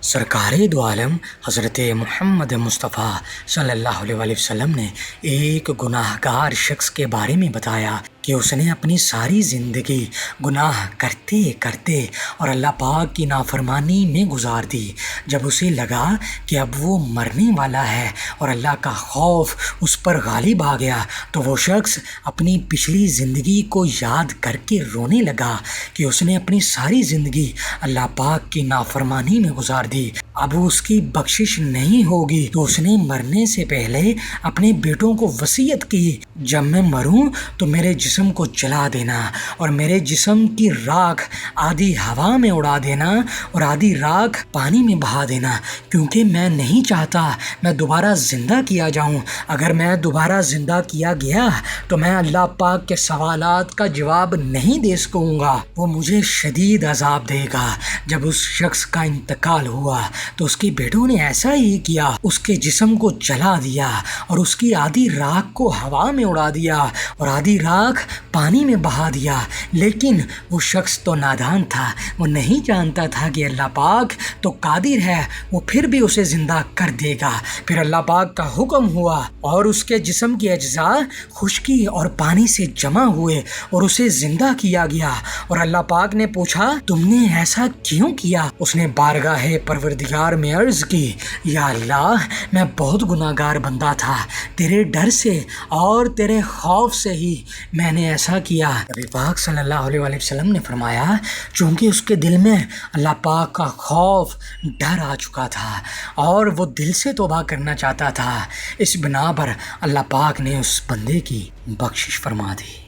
سرکار دو عالم حضرت محمد مصطفیٰ صلی اللہ علیہ وآلہ وسلم نے ایک گناہ گار شخص کے بارے میں بتایا کہ اس نے اپنی ساری زندگی گناہ کرتے کرتے اور اللہ پاک کی نافرمانی میں گزار دی۔ جب اسے لگا کہ اب وہ مرنے والا ہے اور اللہ کا خوف اس پر غالب آ گیا تو وہ شخص اپنی پچھلی زندگی کو یاد کر کے رونے لگا کہ اس نے اپنی ساری زندگی اللہ پاک کی نافرمانی میں گزار دی، اب اس کی بخشش نہیں ہوگی۔ تو اس نے مرنے سے پہلے اپنے بیٹوں کو وصیت کی، جب میں مروں تو میرے جسم کو جلا دینا اور میرے جسم کی راکھ آدھی ہوا میں اڑا دینا اور آدھی راکھ پانی میں بہا دینا، کیونکہ میں نہیں چاہتا میں دوبارہ زندہ کیا جاؤں۔ اگر میں دوبارہ زندہ کیا گیا تو میں اللہ پاک کے سوالات کا جواب نہیں دے سکوں گا، وہ مجھے شدید عذاب دے گا۔ جب اس شخص کا انتقال ہوا تو اس کے بیٹوں نے ایسا ہی کیا، اس کے جسم کو جلا دیا اور اس کی آدھی راکھ کو ہوا میں اڑا دیا اور آدھی راکھ پانی میں بہا دیا۔ لیکن وہ شخص تو نادان تھا، وہ نہیں جانتا تھا کہ اللہ پاک تو قادر ہے، وہ پھر بھی اسے زندہ کر دے گا۔ پھر اللہ پاک کا حکم ہوا اور اس کے جسم کی اجزاء خشکی اور پانی سے جمع ہوئے اور اسے زندہ کیا گیا۔ اور اللہ پاک نے پوچھا، تم نے ایسا کیوں کیا؟ اس نے بارگاہ پروردگار میں عرض کی، یا اللہ، میں بہت گناہ گار بندہ تھا، تیرے ڈر سے اور تیرے خوف سے ہی میں نے ایسا کیا۔ نبی پاک صلی اللہ علیہ وآلہ وسلم نے فرمایا، چونکہ اس کے دل میں اللہ پاک کا خوف، ڈر آ چکا تھا اور وہ دل سے توبہ کرنا چاہتا تھا، اس بنا پر اللہ پاک نے اس بندے کی بخشش فرما دی۔